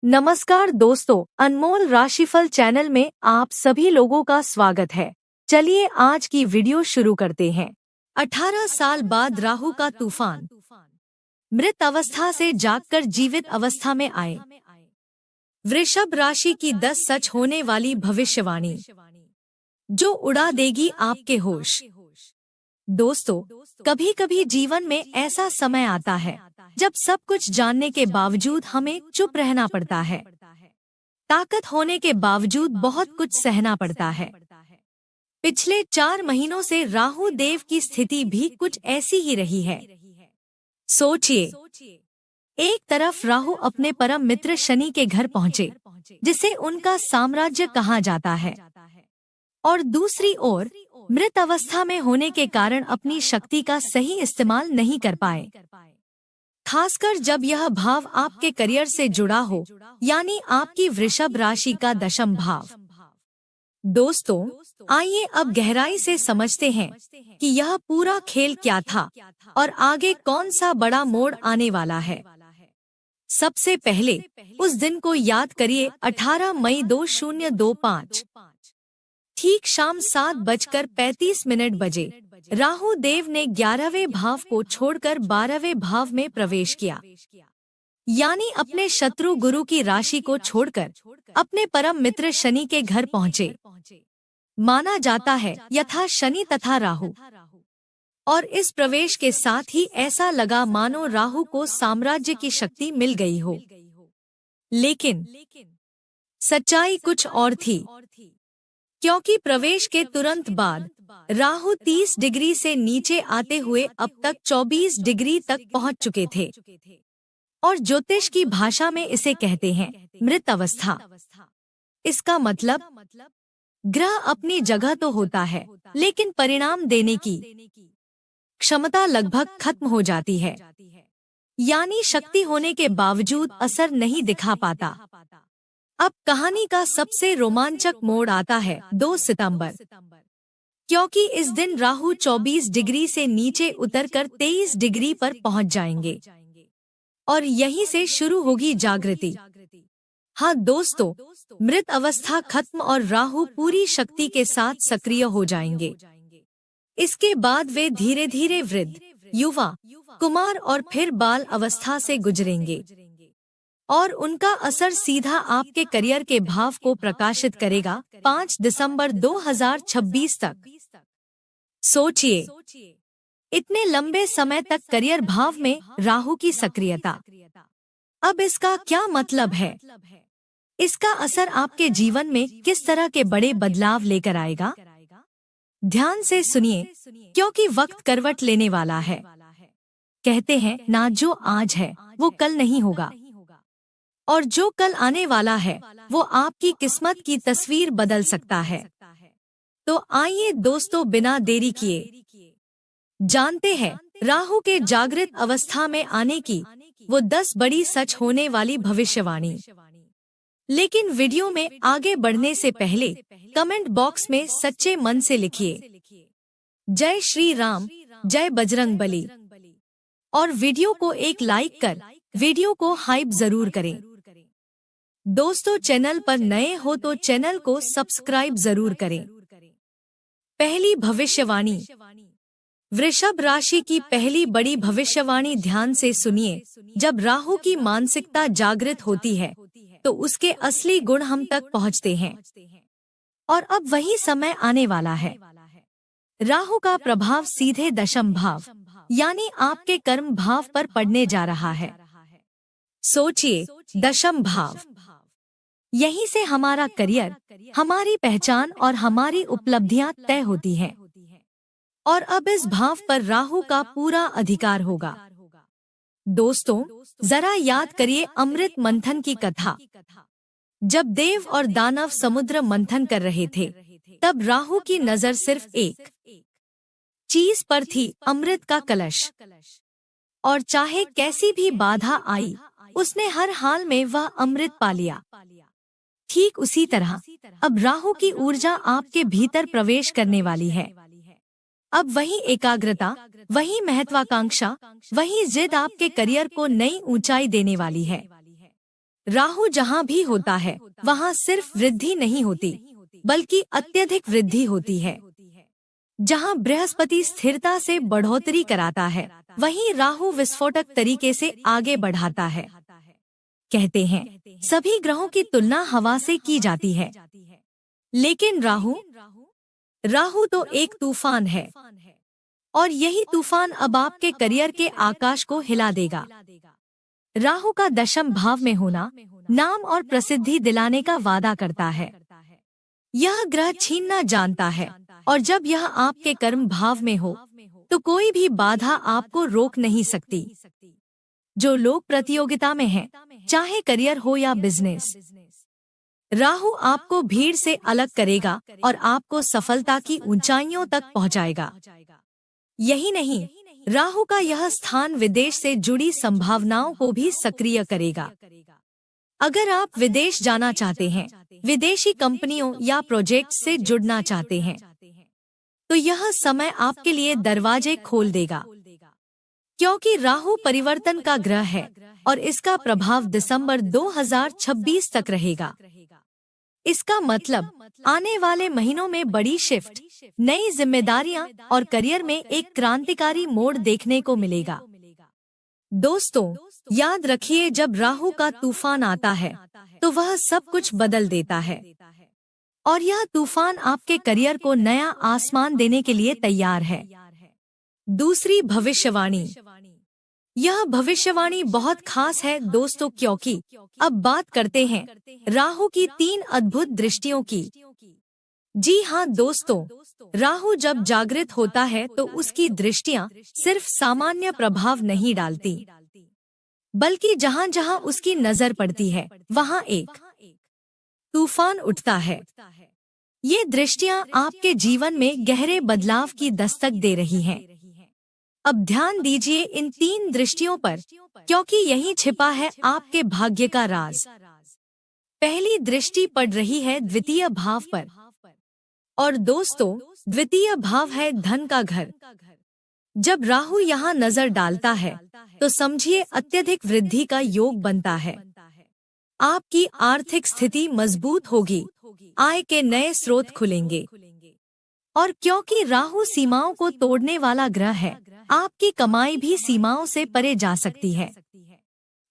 नमस्कार दोस्तों, अनमोल राशिफल चैनल में आप सभी लोगों का स्वागत है। चलिए आज की वीडियो शुरू करते हैं। 18 साल बाद राहु का तूफान, मृत अवस्था से जागकर जीवित अवस्था में आए। वृषभ राशि की 10 सच होने वाली भविष्यवाणी जो उड़ा देगी आपके होश। दोस्तों, कभी कभी जीवन में ऐसा समय आता है जब सब कुछ जानने के बावजूद हमें चुप रहना पड़ता है। ताकत होने के बावजूद बहुत कुछ सहना पड़ता है। पिछले 4 महीनों से राहु देव की स्थिति भी कुछ ऐसी ही रही है। सोचिए, एक तरफ राहु अपने परम मित्र शनि के घर पहुँचे, जिसे उनका साम्राज्य कहा जाता है, और दूसरी ओर मृत अवस्था में होने के कारण अपनी शक्ति का सही इस्तेमाल नहीं कर पाए। खासकर जब यह भाव आपके करियर से जुड़ा हो, यानी आपकी वृषभ राशि का 10म भाव। दोस्तों, आइए अब गहराई से समझते हैं कि यह पूरा खेल क्या था और आगे कौन सा बड़ा मोड़ आने वाला है। सबसे पहले उस दिन को याद करिए, 18 मई 2025, ठीक शाम 7:35 बजे राहु देव ने 11वें भाव को छोड़कर 12वें भाव में प्रवेश किया, यानी अपने शत्रु गुरु की राशि को छोड़कर अपने परम मित्र शनि के घर पहुँचे। माना जाता है यथा शनि तथा राहु, और इस प्रवेश के साथ ही ऐसा लगा मानो राहु को साम्राज्य की शक्ति मिल गई हो। लेकिन सच्चाई कुछ और थी, क्योंकि प्रवेश के तुरंत बाद राहु 30 डिग्री से नीचे आते हुए अब तक 24 डिग्री तक पहुंच चुके थे, और ज्योतिष की भाषा में इसे कहते हैं मृत अवस्था। इसका मतलब ग्रह अपनी जगह तो होता है, लेकिन परिणाम देने की क्षमता लगभग खत्म हो जाती है, यानी शक्ति होने के बावजूद असर नहीं दिखा पाता। अब कहानी का सबसे रोमांचक मोड़ आता है 2 सितंबर, क्योंकि इस दिन राहु 24 डिग्री से नीचे उतरकर 23 डिग्री पर पहुंच जाएंगे, और यहीं से शुरू होगी जागृति। हाँ दोस्तों, मृत अवस्था खत्म और राहु पूरी शक्ति के साथ सक्रिय हो जाएंगे। इसके बाद वे धीरे धीरे वृद्ध, युवा, कुमार और फिर बाल अवस्था से गुजरेंगे, और उनका असर सीधा आपके करियर के भाव को प्रकाशित करेगा 5 दिसंबर 2026 तक। सोचिए, इतने लंबे समय तक करियर भाव में राहु की सक्रियता। अब इसका क्या मतलब है? इसका असर आपके जीवन में किस तरह के बड़े बदलाव लेकर आएगा? ध्यान से सुनिए, क्योंकि वक्त करवट लेने वाला है। कहते हैं ना, जो आज है वो कल नहीं होगा, और जो कल आने वाला है वो आपकी किस्मत की तस्वीर बदल सकता है। तो आइए दोस्तों, बिना देरी किए जानते हैं राहु के जागृत अवस्था में आने की वो 10 बड़ी सच होने वाली भविष्यवाणी। लेकिन वीडियो में आगे बढ़ने से पहले कमेंट बॉक्स में सच्चे मन से लिखिए जय श्री राम, जय बजरंग बली, और वीडियो को एक लाइक कर वीडियो को हाइप जरूर करें। दोस्तों, चैनल पर नए हो तो चैनल को सब्सक्राइब जरूर करें। पहली भविष्यवाणी, वृषभ राशि की पहली बड़ी भविष्यवाणी ध्यान से सुनिए। जब राहु की मानसिकता जागृत होती है तो उसके असली गुण हम तक पहुंचते हैं, और अब वही समय आने वाला है। राहु का प्रभाव सीधे 10म भाव यानी आपके कर्म भाव पर पड़ने जा रहा है। सोचिए, 10म भाव, यहीं से हमारा करियर, हमारी पहचान और हमारी उपलब्धियां तय होती हैं, और अब इस भाव पर राहु का पूरा अधिकार होगा। दोस्तों, जरा याद करिए अमृत मंथन की कथा। जब देव और दानव समुद्र मंथन कर रहे थे, तब राहु की नजर सिर्फ एक चीज पर थी, अमृत का कलश, और चाहे कैसी भी बाधा आई, उसने हर हाल में वह अमृत पा लिया। ठीक उसी तरह अब राहु की ऊर्जा आपके भीतर प्रवेश करने वाली है। अब वही एकाग्रता, वही महत्वाकांक्षा, वही जिद आपके करियर को नई ऊंचाई देने वाली है। राहु जहाँ भी होता है वहाँ सिर्फ वृद्धि नहीं होती बल्कि अत्यधिक वृद्धि होती है। जहाँ बृहस्पति स्थिरता से बढ़ोतरी कराता है वहीं राहु विस्फोटक तरीके से आगे बढ़ाता है। कहते हैं सभी ग्रहों की तुलना हवा से की जाती है, लेकिन राहु तो एक तूफान है और यही तूफान अब आपके करियर के आकाश को हिला देगा। राहु का दशम भाव में होना नाम और प्रसिद्धि दिलाने का वादा करता है। यह ग्रह छीनना जानता है और जब यह आपके कर्म भाव में हो तो कोई भी बाधा आपको रोक नहीं सकती। जो लोग प्रतियोगिता में हैं, चाहे करियर हो या बिजनेस, राहु आपको भीड़ से अलग करेगा और आपको सफलता की ऊंचाइयों तक पहुंचाएगा। यही नहीं, राहु का यह स्थान विदेश से जुड़ी संभावनाओं को भी सक्रिय करेगा। अगर आप विदेश जाना चाहते हैं, विदेशी कंपनियों या प्रोजेक्ट से जुड़ना चाहते हैं, तो यह समय आपके लिए दरवाजे खोल देगा, क्योंकि राहु परिवर्तन का ग्रह है और इसका प्रभाव दिसंबर 2026 तक रहेगा। इसका मतलब आने वाले महीनों में बड़ी शिफ्ट, नई जिम्मेदारियां और करियर में एक क्रांतिकारी मोड़ देखने को मिलेगा। दोस्तों, याद रखिए, जब राहु का तूफान आता है तो वह सब कुछ बदल देता है और यह तूफान आपके करियर को नया आसमान देने के लिए तैयार है। दूसरी भविष्यवाणी। यह भविष्यवाणी बहुत खास है दोस्तों, क्योंकि अब बात करते हैं राहु की 3 अद्भुत दृष्टियों की। जी हाँ दोस्तों, राहु जब जागृत होता है तो उसकी दृष्टियां सिर्फ सामान्य प्रभाव नहीं डालती, बल्कि जहाँ जहाँ उसकी नजर पड़ती है वहाँ एक तूफान उठता है। ये दृष्टियां आपके जीवन में गहरे बदलाव की दस्तक दे रही हैं। अब ध्यान दीजिए इन 3 दृष्टियों पर, क्योंकि यही छिपा है आपके भाग्य का राज। पहली दृष्टि पड़ रही है द्वितीय भाव पर, और दोस्तों, द्वितीय भाव है धन का घर। जब राहु यहाँ नजर डालता है तो समझिए अत्यधिक वृद्धि का योग बनता है। आपकी आर्थिक स्थिति मजबूत होगी, आय के नए स्रोत खुलेंगे, और क्योंकि राहु सीमाओं को तोड़ने वाला ग्रह है, आपकी कमाई भी सीमाओं से परे जा सकती है।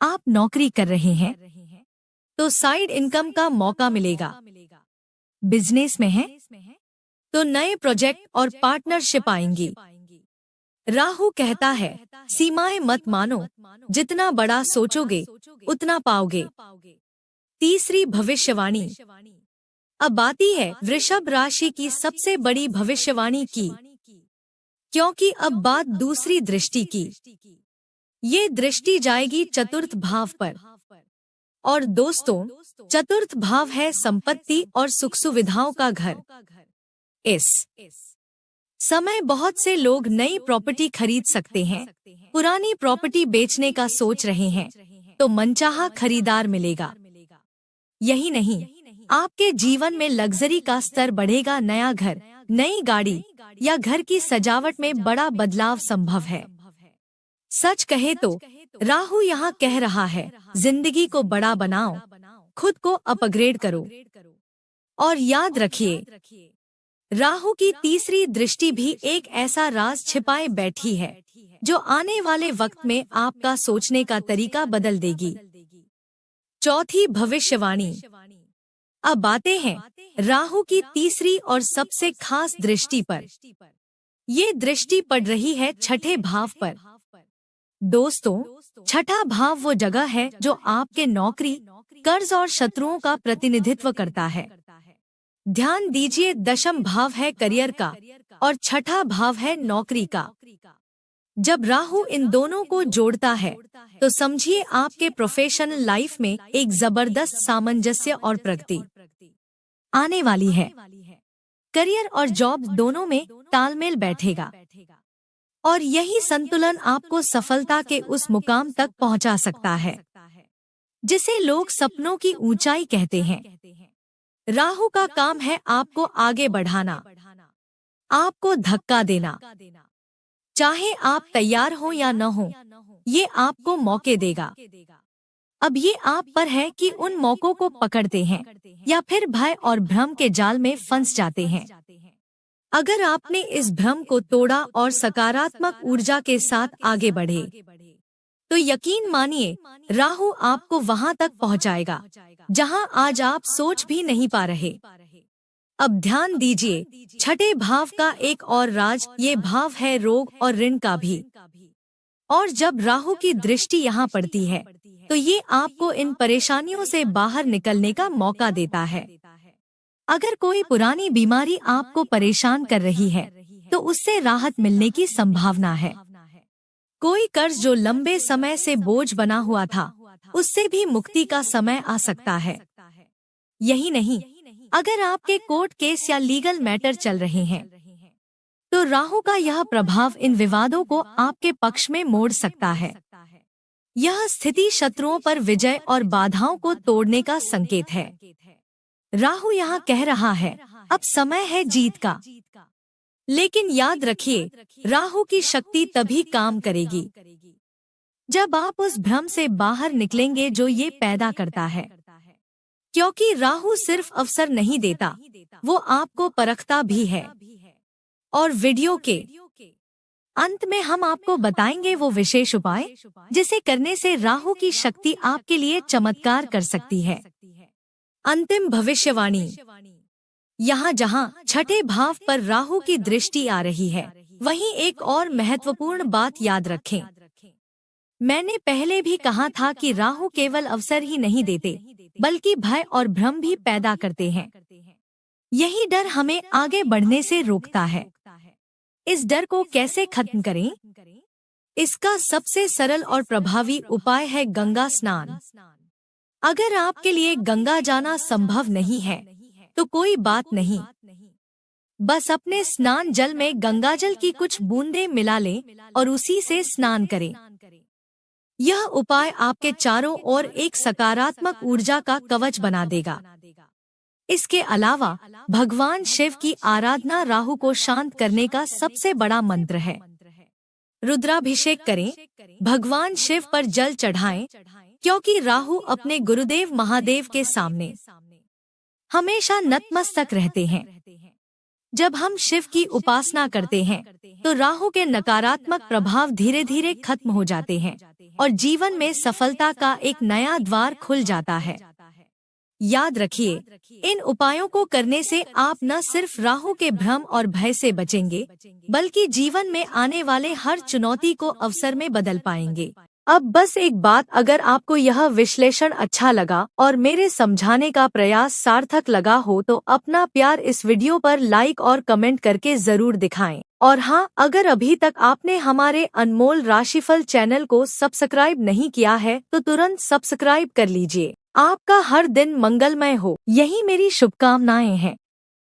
आप नौकरी कर रहे हैं तो साइड इनकम का मौका मिलेगा। बिजनेस में हैं तो नए प्रोजेक्ट और पार्टनरशिप आएंगी। राहु कहता है सीमाएं मत मानो, जितना बड़ा सोचोगे उतना पाओगे। तीसरी भविष्यवाणी। अब आती है वृषभ राशि की सबसे बड़ी भविष्यवाणी की, क्योंकि अब बात दूसरी दृष्टि की। ये दृष्टि जाएगी चतुर्थ भाव पर, और दोस्तों, चतुर्थ भाव है संपत्ति और सुख सुविधाओं का घर। इस समय बहुत से लोग नई प्रॉपर्टी खरीद सकते हैं। पुरानी प्रॉपर्टी बेचने का सोच रहे हैं तो मनचाहा खरीदार मिलेगा। यही नहीं, आपके जीवन में लग्जरी का स्तर बढ़ेगा। नया घर, नई गाड़ी या घर की सजावट में बड़ा बदलाव संभव है। सच कहे तो राहु यहाँ कह रहा है जिंदगी को बड़ा बनाओ, खुद को अपग्रेड करो। और याद रखिए, राहु की तीसरी दृष्टि भी एक ऐसा राज छिपाए बैठी है जो आने वाले वक्त में आपका सोचने का तरीका बदल देगी। चौथी भविष्यवाणी। अब आते हैं राहु की तीसरी और सबसे खास दृष्टि पर। ये दृष्टि पड़ रही है छठे भाव पर। दोस्तों, छठा भाव वो जगह है जो आपके नौकरी, कर्ज और शत्रुओं का प्रतिनिधित्व करता है। ध्यान दीजिए, दशम भाव है करियर का और छठा भाव है नौकरी का। जब राहु इन दोनों को जोड़ता है तो समझिए आपके प्रोफेशनल लाइफ में एक जबरदस्त सामंजस्य और प्रगति आने वाली है। करियर और जॉब दोनों में तालमेल बैठेगा और यही संतुलन आपको सफलता के उस मुकाम तक पहुंचा सकता है जिसे लोग सपनों की ऊंचाई कहते हैं। राहु का काम है आपको आगे बढ़ाना, आपको धक्का देना। चाहे आप तैयार हो या न हो, ये आपको मौके देगा। अब ये आप पर है कि उन मौकों को पकड़ते हैं या फिर भय और भ्रम के जाल में फंस जाते हैं। अगर आपने इस भ्रम को तोड़ा और सकारात्मक ऊर्जा के साथ आगे बढ़े, तो यकीन मानिए राहु आपको वहां तक पहुंचाएगा जहां आज आप सोच भी नहीं पा रहे। अब ध्यान दीजिए, छठे भाव का एक और राज, ये भाव है रोग और ऋण का भी। और जब राहु की दृष्टि यहाँ पड़ती है तो ये आपको इन परेशानियों से बाहर निकलने का मौका देता है। अगर कोई पुरानी बीमारी आपको परेशान कर रही है तो उससे राहत मिलने की संभावना है। कोई कर्ज जो लंबे समय से बोझ बना हुआ था, उससे भी मुक्ति का समय आ सकता है। यही नहीं, अगर आपके कोर्ट केस या लीगल मैटर चल रहे हैं तो राहु का यह प्रभाव इन विवादों को आपके पक्ष में मोड़ सकता है। यह स्थिति शत्रुओं पर विजय और बाधाओं को तोड़ने का संकेत है। राहु यहाँ कह रहा है, अब समय है जीत का। लेकिन याद रखिए, राहु की शक्ति तभी काम करेगी जब आप उस भ्रम से बाहर निकलेंगे जो ये पैदा करता है। क्योंकि राहु सिर्फ अवसर नहीं देता, वो आपको परखता भी है। और वीडियो के अंत में हम आपको बताएंगे वो विशेष उपाय जिसे करने से राहु की शक्ति आपके लिए चमत्कार कर सकती है। अंतिम भविष्यवाणी, यहाँ जहाँ छठे भाव पर राहु की दृष्टि आ रही है, वहीं एक और महत्वपूर्ण बात याद रखें। मैंने पहले भी कहा था कि राहु केवल अवसर ही नहीं देते, बल्कि भय और भ्रम भी पैदा करते हैं। यही डर हमें आगे बढ़ने से रोकता है। इस डर को कैसे खत्म करें? इसका सबसे सरल और प्रभावी उपाय है गंगा स्नान। अगर आपके लिए गंगा जाना संभव नहीं है तो कोई बात नहीं, बस अपने स्नान जल में गंगाजल की कुछ बूंदें मिला लें और उसी से स्नान करें। यह उपाय आपके चारों ओर एक सकारात्मक ऊर्जा का कवच बना देगा। इसके अलावा भगवान शिव की आराधना राहु को शांत करने का सबसे बड़ा मंत्र है। रुद्राभिषेक करें, भगवान शिव पर जल चढ़ाएं, क्योंकि राहु अपने गुरुदेव महादेव के सामने हमेशा नतमस्तक रहते हैं। जब हम शिव की उपासना करते हैं तो राहु के नकारात्मक प्रभाव धीरे धीरे खत्म हो जाते हैं और जीवन में सफलता का एक नया द्वार खुल जाता है। याद रखिए, इन उपायों को करने से आप न सिर्फ राहु के भ्रम और भय से बचेंगे, बल्कि जीवन में आने वाले हर चुनौती को अवसर में बदल पाएंगे। अब बस एक बात, अगर आपको यह विश्लेषण अच्छा लगा और मेरे समझाने का प्रयास सार्थक लगा हो तो अपना प्यार इस वीडियो पर लाइक और कमेंट करके जरूर दिखाएं। और हाँ, अगर अभी तक आपने हमारे अनमोल राशिफल चैनल को सब्सक्राइब नहीं किया है तो तुरंत सब्सक्राइब कर लीजिए। आपका हर दिन मंगलमय हो, यही मेरी शुभकामनाएं हैं।